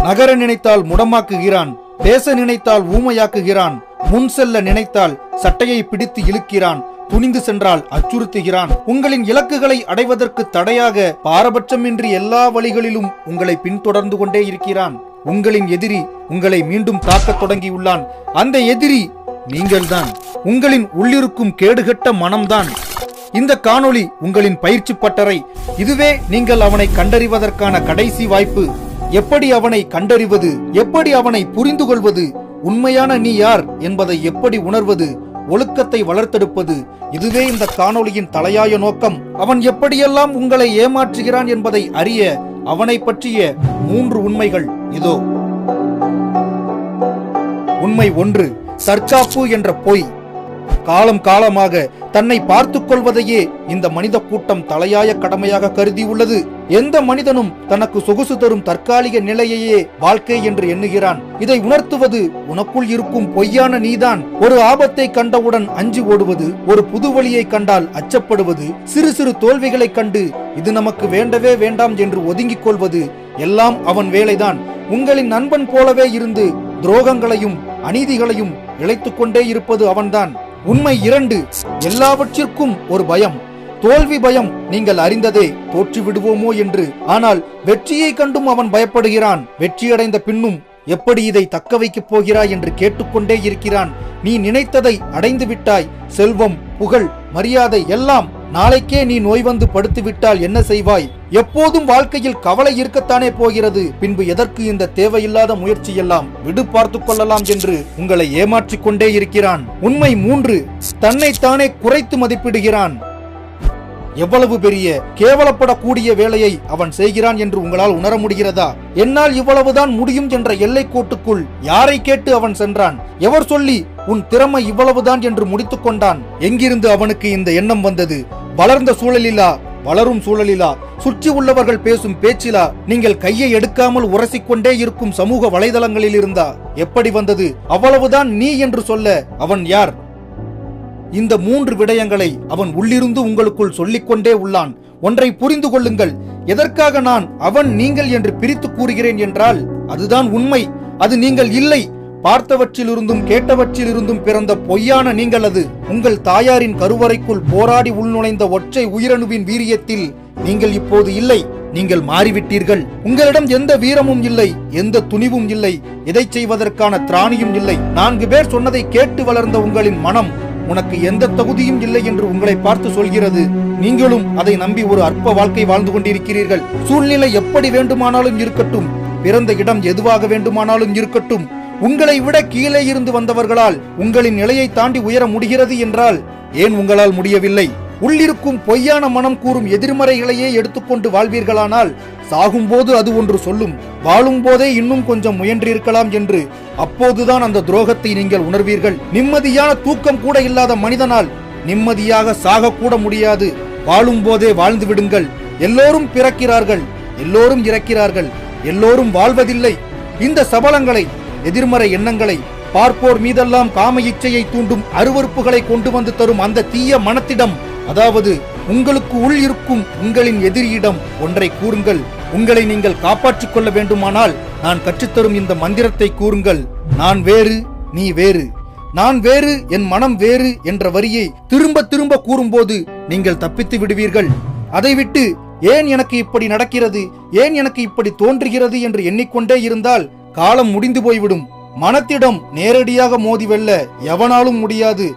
நகர நினைத்தால் முடமாக்குகிறான், பேச நினைத்தால் ஊமையாக்குகிறான், முன் செல்ல நினைத்தால் சட்டையை பிடித்து இழுக்கிறான், துணிந்து சென்றால் அச்சுறுத்துகிறான். உங்களின் இலக்குகளை அடைவதற்கு தடையாக பாரபட்சமின்றி எல்லா வழிகளிலும் உங்களை பின்தொடர்ந்து கொண்டே இருக்கிறான். உங்களின் எதிரி உங்களை மீண்டும் தாக்கத் தொடங்கியுள்ளான். அந்த எதிரி நீங்கள்தான். உங்களின் உள்ளிருக்கும் கேடுகட்ட மனம்தான். இந்த காணொளி உங்களின் பயிற்சி பட்டறை. இதுவே நீங்கள் அவனை கண்டறிவதற்கான கடைசி வாய்ப்பு. எப்படி அவனை கண்டறிவது, எப்படி அவனை புரிந்து கொள்வது, உண்மையான நீ யார் என்பதை எப்படி உணர்வது, ஒழுக்கத்தை வளர்த்தெடுப்பது, இதுவே இந்த காணொளியின் தலையாய நோக்கம். அவன் எப்படியெல்லாம் உங்களை ஏமாற்றுகிறான் என்பதை அறிய அவனை பற்றிய 3 உண்மைகள் இதோ. உண்மை 1, தற்காப்பு என்ற பொய். காலம் காலமாக தன்னை பார்த்துக் கொள்வதையே இந்த மனித கூட்டம் தலையாய கடமையாக கருதியுள்ளது. எந்த மனிதனும் தனக்கு சொகுசு தரும் தற்காலிக நிலையையே வாழ்க்கை என்று எண்ணுகிறான். இதை உணர்த்துவது உனக்குள் இருக்கும் பொய்யான நீதான். ஒரு ஆபத்தை கண்டவுடன் அஞ்சி ஓடுவது, ஒரு புது வழியை கண்டால் அச்சப்படுவது, சிறு சிறு தோல்விகளை கண்டு இது நமக்கு வேண்டவே வேண்டாம் என்று ஒதுங்கிக் கொள்வது எல்லாம் அவன் வேலைதான். உங்களின் நண்பன் போலவே இருந்து துரோகங்களையும் அநீதிகளையும் இழைத்துக் கொண்டே இருப்பது அவன்தான். உண்மை 2, எல்லாவற்றிற்கும் ஒரு பயம். தோல்வி பயம். நீங்கள் அறிந்ததே, தோற்று விடுவோமோ என்று. ஆனால் வெற்றியை கண்டும் அவன் பயப்படுகிறான். வெற்றியடைந்த பின்னும் எப்படி இதை தக்க வைக்கப் போகிறாய் என்று கேட்டுக்கொண்டே இருக்கிறான். நீ நினைத்ததை அடைந்து விட்டாய். செல்வம், புகழ், மரியாதை எல்லாம். நாளைக்கே நீ நோய் வந்து படுத்து விட்டால் என்ன செய்வாய்? எப்போதும் வாழ்க்கையில் கவலை இருக்கத்தானே போகிறது. பின்பு எதற்கு இந்த தேவையில்லாத முயற்சி எல்லாம்? விடு, பார்த்து கொள்ளலாம் என்று உங்களை ஏமாற்றிக் கொண்டே இருக்கிறான். உண்மை 3, தன்னைத்தானே குறைத்து மதிப்பிடுகிறான். எவ்வளவு பெரிய கேவலப்படக்கூடிய வேலையை அவன் செய்கிறான் என்று உங்களால் உணர முடிகிறதா? என்னால் இவ்வளவுதான் முடியும் என்ற எல்லை கோட்டுக்குள் யாரை கேட்டு அவன் சென்றான்? எவர் சொல்லி உன் திறமை இவ்வளவுதான் என்று முடித்துக் கொண்டான்? எங்கிருந்து அவனுக்கு இந்த எண்ணம் வந்தது? வளர்ந்த சூழலிலா, வளரும் சூழலிலா, சுற்றி உள்ளவர்கள் பேசும் பேச்சிலா, நீங்கள் கையை எடுக்காமல் உரசிக்கொண்டே இருக்கும் சமூக வலைதளங்களில் இருந்தா? எப்படி வந்தது? அவ்வளவுதான் நீ என்று சொல்ல அவன் யார்? இந்த 3 விடயங்களை அவன் உள்ளிருந்து உங்களுக்குள் சொல்லிக்கொண்டே உள்ளான். ஒன்றை புரிந்து கொள்ளுங்கள். எதற்காக நான் அவன் நீங்கள் என்று பிரித்து கூறுகிறேன் என்றால் அதுதான் உண்மை. அது நீங்கள் இல்லை. பார்த்தவற்றிலிருந்தும் கேட்டவற்றிலிருந்தும் பிறந்த பொய்யான நீங்கள் அது. உங்கள் தாயாரின் கருவறைக்குள் போராடி உள்நுழைந்த ஒற்றை உயிரணுவின் வீரியத்தில் நீங்கள் இப்போது இல்லை. நீங்கள் மாறிவிட்டீர்கள். உங்களிடம் எந்த வீரமும் இல்லை, எந்த துணிவும் இல்லை, எதை செய்வதற்கான திராணியும் இல்லை. 4 பேர் சொன்னதை கேட்டு வளர்ந்த உங்களின் மனம் உனக்கு எந்த தகுதியும் இல்லை என்று உங்களை பார்த்து சொல்கிறது. நீங்களும் அதை நம்பி ஒரு அற்ப வாழ்க்கை வாழ்ந்து கொண்டிருக்கிறீர்கள். சூழ்நிலை எப்படி வேண்டுமானாலும் இருக்கட்டும், பிறந்த இடம் எதுவாக வேண்டுமானாலும் இருக்கட்டும், உங்களை விட கீழே இருந்து வந்தவர்களால் உங்களின் நிலையை தாண்டி உயர முடிகிறது என்றால் ஏன் உங்களால் முடியவில்லை? உள்ளிருக்கும் பொய்யான மனம் கூறும் எதிர்மறைகளையே எடுத்துக்கொண்டு வாழ்வீர்களானால் சாகும்போது அது ஒன்று சொல்லும், வாழும் போதே இன்னும் கொஞ்சம் முயன்றிருக்கலாம் என்று. அப்போதுதான் அந்த துரோகத்தை நீங்கள் உணர்வீர்கள். நிம்மதியான தூக்கம் கூட இல்லாத மனிதனால் நிம்மதியாக சாக கூட முடியாது. வாழும் போதே வாழ்ந்து விடுங்கள். எல்லோரும் பிறக்கிறார்கள், எல்லோரும் இறக்கிறார்கள், எல்லோரும் வாழ்வதில்லை. இந்த சபலங்களை, எதிர்மறை எண்ணங்களை, பார்ப்போர் மீதெல்லாம் காம இச்சையை தூண்டும் அருவருப்புகளை கொண்டு வந்து தரும் அந்த தீய மனத்திடம், அதாவது உங்களுக்கு உள் இருக்கும் உங்களின் எதிரியிடம் ஒன்றை கூறுங்கள். உங்களை நீங்கள் காப்பாற்றிக் கொள்ள வேண்டுமானால் நான் கற்றுத்தரும் இந்த மந்திரத்தை கூறுங்கள். நான் வேறு, நீ வேறு. நான் வேறு, என் மனம் வேறு என்ற வரியை திரும்ப திரும்ப கூறும்போது நீங்கள் தப்பித்து விடுவீர்கள். அதை விட்டு ஏன் எனக்கு இப்படி நடக்கிறது, ஏன் எனக்கு இப்படி தோன்றுகிறது என்று எண்ணிக்கொண்டே இருந்தால் காலம் முடிந்து போய்விடும். மனத்திடம் நேரடியாக மோதி வெல்ல எவனாலும் முடியாது.